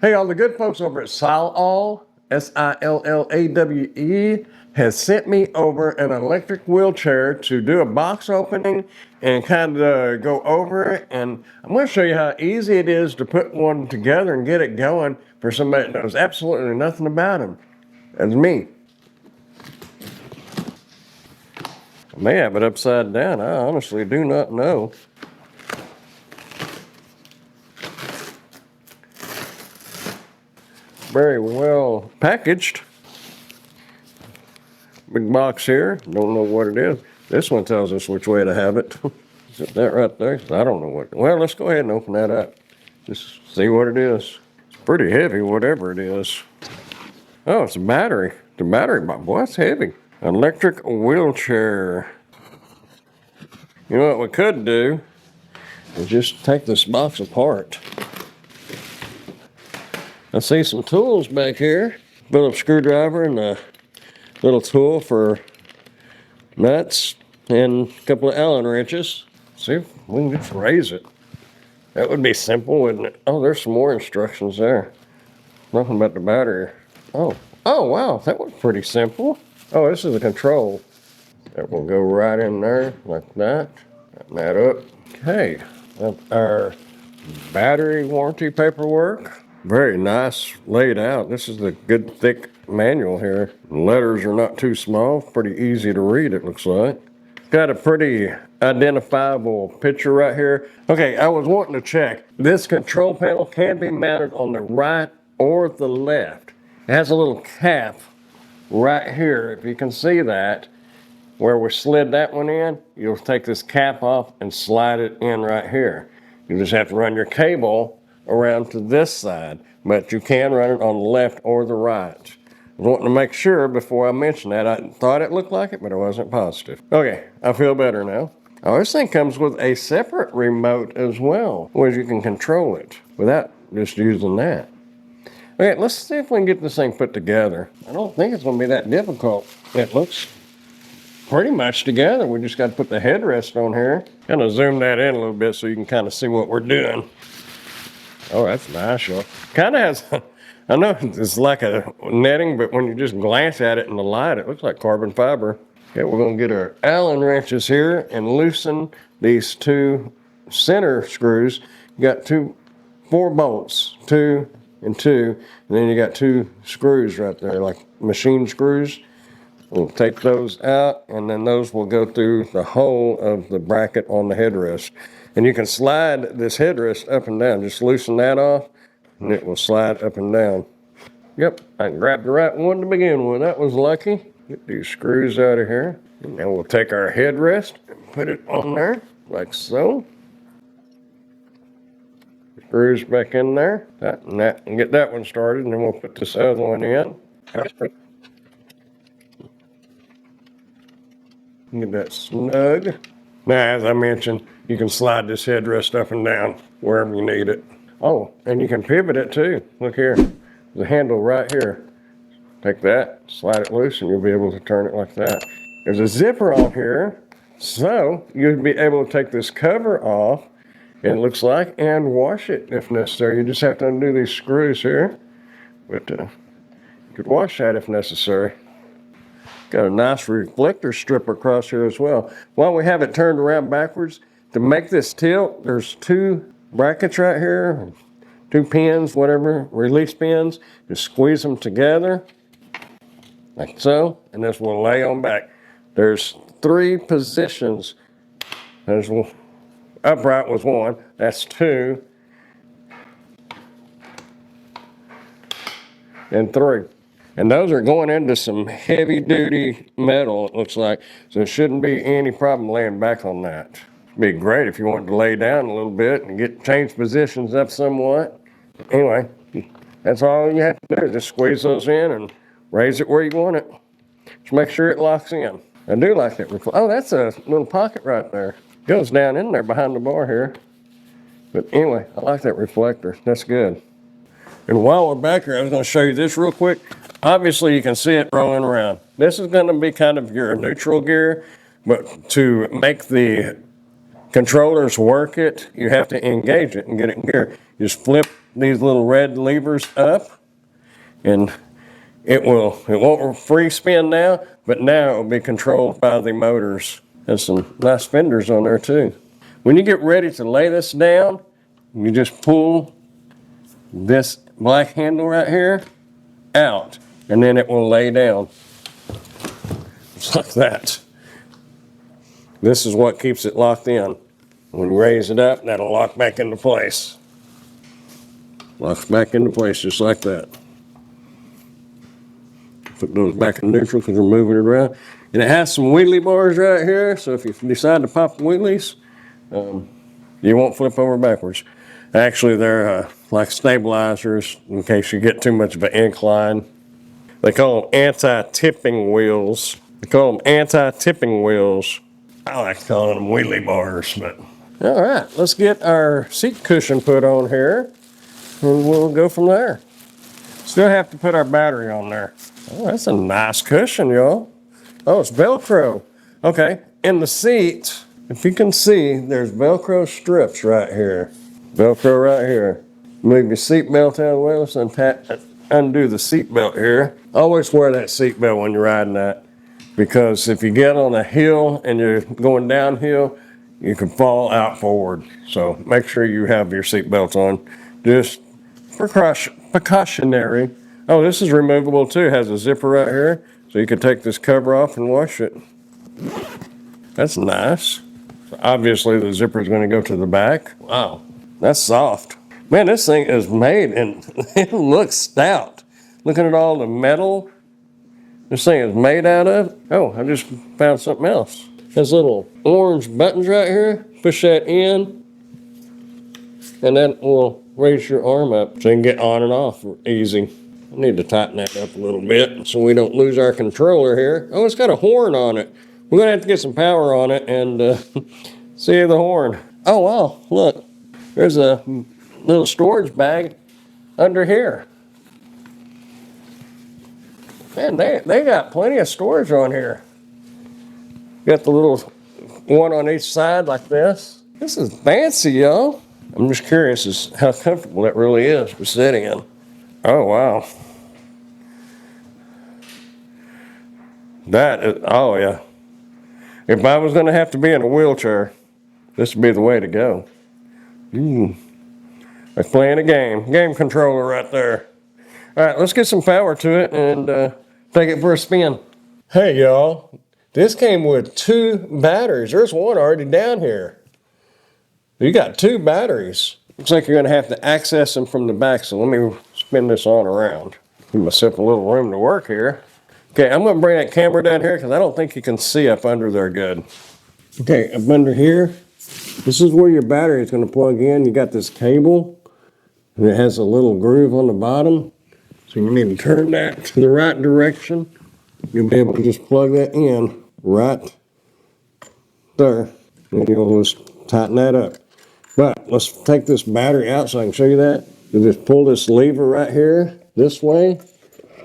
Hey, all the good folks over at Sillawe, Sillawe, has sent me over an electric wheelchair to do a box opening and kind of go over it. And I'm going to show you how easy it is to put one together and get it going for somebody that knows absolutely nothing about them. That's me. I may have it upside down. I honestly do not know. Very well packaged. Big box here. Don't know what it is. This one tells us which way to have it. Is it that right there? I don't know what. Well, let's go ahead and open that up. Just see what it is. It's pretty heavy, whatever it is. Oh, it's a battery. The battery box. Boy, it's heavy. Electric wheelchair. You know what we could do is just take this box apart. I see some tools back here. Phillips screwdriver and a little tool for nuts and a couple of Allen wrenches. See if we can just raise it. That would be simple, wouldn't it? Oh, there's some more instructions there. Nothing about the battery. Oh wow, that was pretty simple. Oh, this is a control. That will go right in there like that. Tighten that up. Okay, that's our battery warranty paperwork. Very nice laid out. This is a good thick manual here. The letters are not too small. Pretty easy to read, it looks like. Got a pretty identifiable picture right here. Okay, I was wanting to check. This control panel can be mounted on the right or the left. It has a little cap right here. If you can see that, where we slid that one in, you'll take this cap off and slide it in right here. You just have to run your cable around to this side, but you can run it on the left or the right. I was wanting to make sure before I mentioned that. I thought it looked like it, but I wasn't positive. Okay, I feel better now. Oh, this thing comes with a separate remote as well, where you can control it without just using that. Okay, let's see if we can get this thing put together. I don't think it's going to be that difficult. It looks pretty much together. We just got to put the headrest on here. Kind of zoom that in a little bit so you can kind of see what we're doing. Oh, that's nice. Kind of has, I know it's like a netting, but when you just glance at it in the light, it looks like carbon fiber. Okay, we're going to get our Allen wrenches here and loosen these two center screws. You got 4 bolts, 2 and 2, and then you got 2 screws right there, like machine screws. We'll take those out, and then those will go through the hole of the bracket on the headrest. And you can slide this headrest up and down. Just loosen that off, and it will slide up and down. Yep, I grabbed the right one to begin with. That was lucky. Get these screws out of here. And then we'll take our headrest and put it on there, like so. Screws back in there. And get that one started, and then we'll put this other one in. Get that snug. Now, as I mentioned, you can slide this headrest up and down wherever you need it. Oh, and you can pivot it too. Look here, the handle right here. Take that, slide it loose, and you'll be able to turn it like that. There's a zipper on here, so you'll be able to take this cover off, it looks like, and wash it if necessary. You just have to undo these screws here, but you could wash that if necessary. Got a nice reflector strip across here as well. While we have it turned around backwards, to make this tilt, there's 2 brackets right here, 2 pins, whatever, release pins. Just squeeze them together, like so, and this will lay on back. There's 3 positions. There's one, upright was 1, that's 2, and 3. And those are going into some heavy duty metal, it looks like. So there shouldn't be any problem laying back on that. It'd be great if you wanted to lay down a little bit and change positions up somewhat. Anyway, that's all you have to do. Just squeeze those in and raise it where you want it. Just make sure it locks in. I do like that. Oh, that's a little pocket right there. Goes down in there behind the bar here. But anyway, I like that reflector. That's good. And while we're back here, I was going to show you this real quick. Obviously, you can see it rolling around. This is going to be kind of your neutral gear, but to make the controllers work it, you have to engage it and get it in gear. You just flip these little red levers up, and it won't free spin now, but now it will be controlled by the motors. There's some nice fenders on there too. When you get ready to lay this down, you just pull this black handle right here out, and then it will lay down. Just like that. This is what keeps it locked in. When you raise it up, that'll lock back into place. Locks back into place just like that. Put those back in neutral because we're moving it around. And it has some wheelie bars right here, so if you decide to pop the wheelies, you won't flip over backwards. Actually, they're like stabilizers in case you get too much of an incline. They call them anti-tipping wheels. I like calling them wheelie bars, but. All right, let's get our seat cushion put on here, and we'll go from there. Still have to put our battery on there. Oh, that's a nice cushion, y'all. Oh, it's Velcro. Okay, in the seat, if you can see, there's Velcro strips right here. Velcro right here. Move your seat belt out of the way. Let's undo the seat belt here. Always wear that seat belt when you're riding that, because if you get on a hill and you're going downhill, you can fall out forward. So make sure you have your seat belt on. Just precautionary. Oh, this is removable too. It has a zipper right here, so you can take this cover off and wash it. That's nice. So obviously the zipper is going to go to the back. Wow, that's soft. Man, this thing is made and it looks stout. Looking at all the metal this thing is made out of. Oh, I just found something else. There's little orange buttons right here. Push that in, and that will raise your arm up so you can get on and off easy. I need to tighten that up a little bit so we don't lose our controller here. Oh, it's got a horn on it. We're gonna have to get some power on it and see the horn. Oh wow, look, there's a little storage bag under here. Man, they got plenty of storage on here. Got the little one on each side like this. This is fancy, y'all. I'm just curious as how comfortable that really is to sit in. Oh, wow. Oh yeah. If I was gonna have to be in a wheelchair, this would be the way to go. Like playing a game controller right there. All right, let's get some power to it and take it for a spin. Hey, y'all. This came with 2 batteries. There's one already down here. You got 2 batteries. Looks like you're gonna have to access them from the back, so let me spin this on around. Give myself a little room to work here. Okay, I'm gonna bring that camera down here because I don't think you can see up under there good. Okay, up under here, this is where your battery is gonna plug in. You got this cable, and it has a little groove on the bottom. So you need to turn that to the right direction. You'll be able to just plug that in right there. And you'll just tighten that up. But let's take this battery out so I can show you that. You just pull this lever right here this way,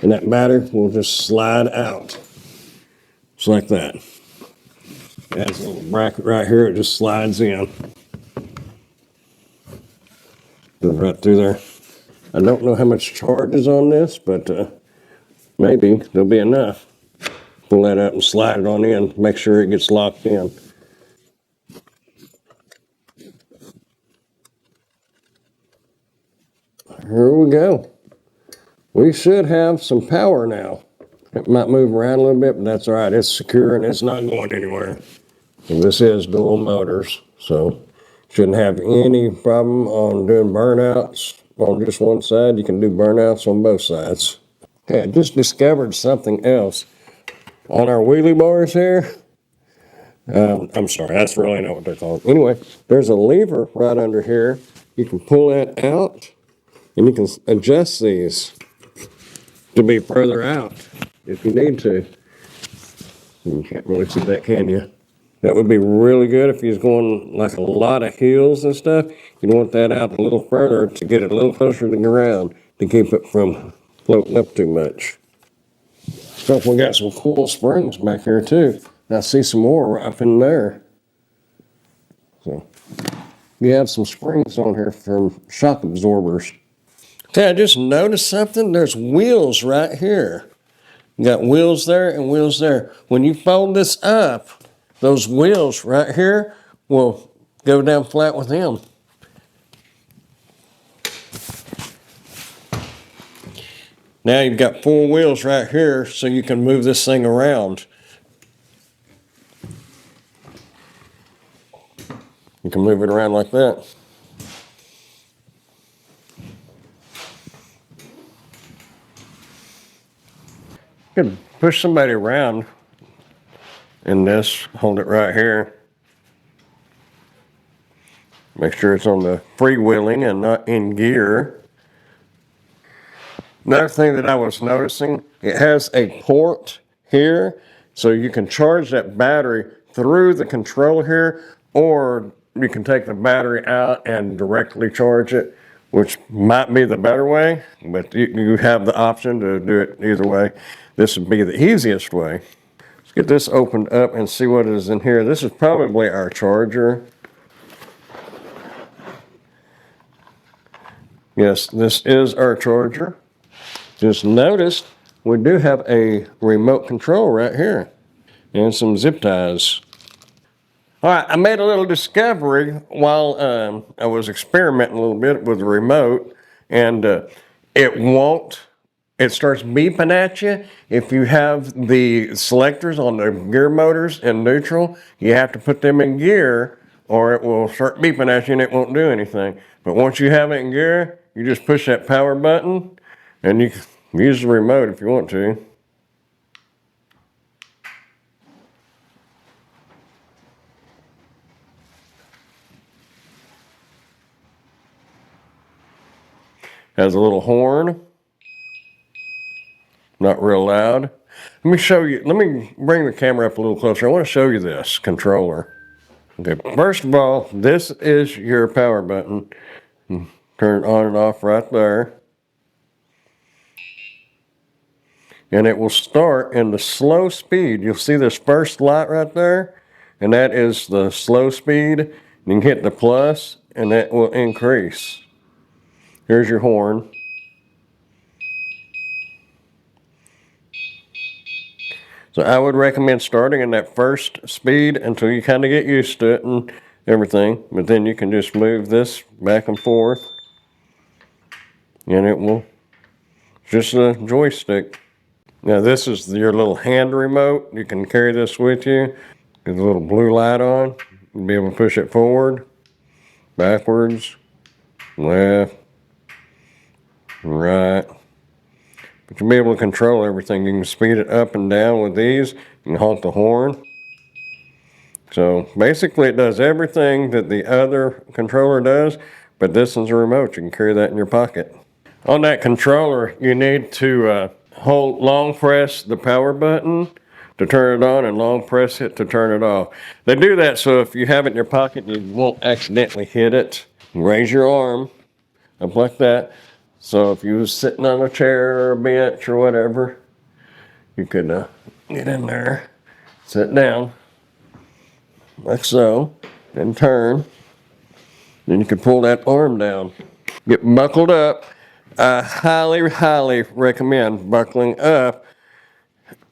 and that battery will just slide out. Just like that. It has a little bracket right here, it just slides in. Goes right through there. I don't know how much charge is on this, but maybe there'll be enough. Pull that up and slide it on in, make sure it gets locked in. Here we go. We should have some power now. It might move around a little bit, but that's all right. It's secure and it's not going anywhere. And this is dual motors, so shouldn't have any problem on doing burnouts on just one side. You can do burnouts on both sides. Okay, I just discovered something else. On our wheelie bars here, I'm sorry, that's really not what they're called. Anyway, there's a lever right under here. You can pull that out, and you can adjust these to be further out if you need to. You can't really see that, can you? That would be really good if you're going like a lot of hills and stuff. You want that out a little further to get it a little closer to the ground to keep it from floating up too much. So we got some cool springs back here too. I see some more up in there. So you have some springs on here from shock absorbers. Okay, I just noticed something. There's wheels right here. You got wheels there and wheels there. When you fold this up, those wheels right here will go down flat with them. Now you've got 4 wheels right here, so you can move this thing around. You can move it around like that. You can push somebody around in this, hold it right here. Make sure it's on the freewheeling and not in gear. Another thing that I was noticing, it has a port here, so you can charge that battery through the controller here, or you can take the battery out and directly charge it, which might be the better way, but you have the option to do it either way. This would be the easiest way. Let's get this opened up and see what is in here. This is probably our charger. Yes, this is our charger. Just noticed we do have a remote control right here and some zip ties. All right, I made a little discovery while I was experimenting a little bit with the remote, and it starts beeping at you. If you have the selectors on the gear motors in neutral, you have to put them in gear or it will start beeping at you and it won't do anything. But once you have it in gear, you just push that power button and you can use the remote if you want to. Has a little horn. Not real loud. Let me show you, let me bring the camera up a little closer. I want to show you this controller. Okay, first of all, this is your power button. Turn it on and off right there. And it will start in the slow speed. You'll see this first light right there, and that is the slow speed. You can hit the plus, and that will increase. Here's your horn. So I would recommend starting in that first speed until you kind of get used to it and everything. But then you can just move this back and forth, and it will, just a joystick. Now this is your little hand remote. You can carry this with you. Get a little blue light on. You'll be able to push it forward, backwards, left, right. But you'll be able to control everything. You can speed it up and down with these. You can honk the horn. So basically it does everything that the other controller does, but this is a remote. You can carry that in your pocket. On that controller, you need to hold long press the power button to turn it on and long press it to turn it off. They do that so if you have it in your pocket, you won't accidentally hit it. Raise your arm up like that. So if you was sitting on a chair or a bench or whatever, you could get in there, sit down, like so, and turn. Then you can pull that arm down. Get buckled up. I highly, highly recommend buckling up,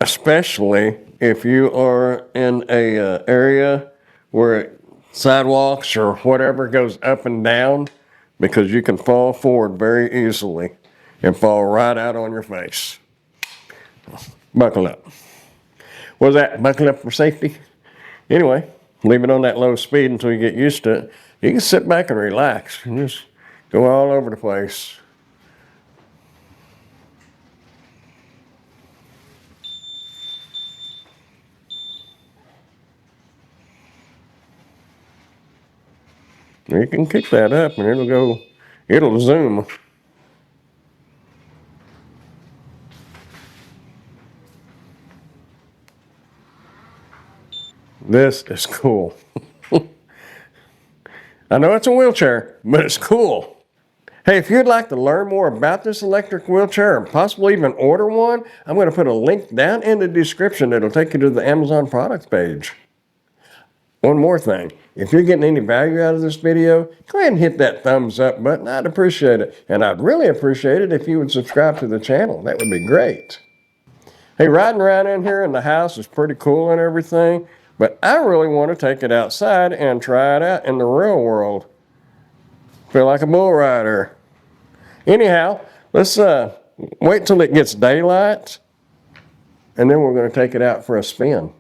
especially if you are in a area where sidewalks or whatever goes up and down, because you can fall forward very easily and fall right out on your face. Buckle up. Was that buckle up for safety? Anyway, leave it on that low speed until you get used to it. You can sit back and relax and just go all over the place. You can kick that up and it'll zoom. This is cool. I know it's a wheelchair, but it's cool. Hey, if you'd like to learn more about this electric wheelchair and possibly even order one, I'm going to put a link down in the description that'll take you to the Amazon products page. One more thing, if you're getting any value out of this video, go ahead and hit that thumbs up button. I'd appreciate it. And I'd really appreciate it if you would subscribe to the channel. That would be great. Hey, riding around in here in the house is pretty cool and everything, but I really want to take it outside and try it out in the real world. Feel like a bull rider. Anyhow, let's wait till it gets daylight, and then we're going to take it out for a spin.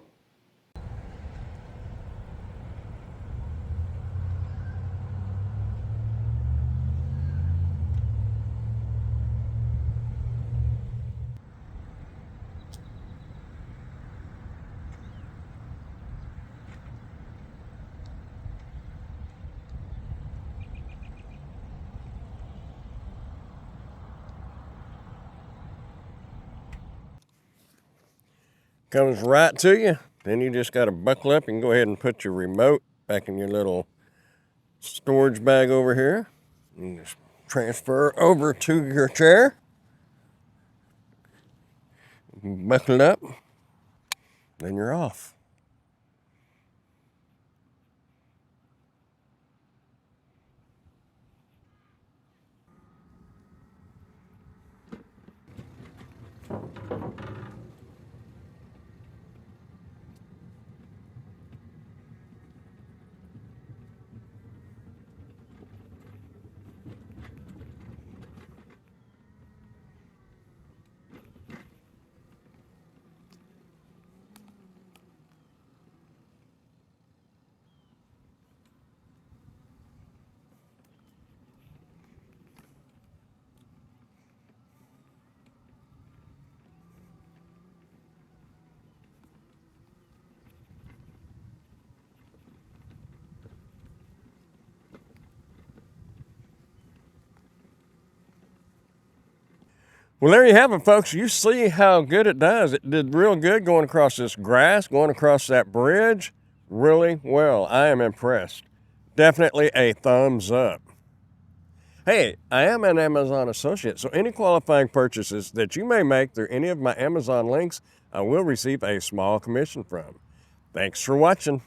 Comes right to you. Then you just got to buckle up and go ahead and put your remote back in your little storage bag over here. You just transfer over to your chair. Buckle up. Then you're off. Well, there you have it, folks. You see how good it does. It did real good going across this grass, going across that bridge. Really well. I am impressed. Definitely a thumbs up. Hey, I am an Amazon associate, so any qualifying purchases that you may make through any of my Amazon links, I will receive a small commission from. Thanks for watching.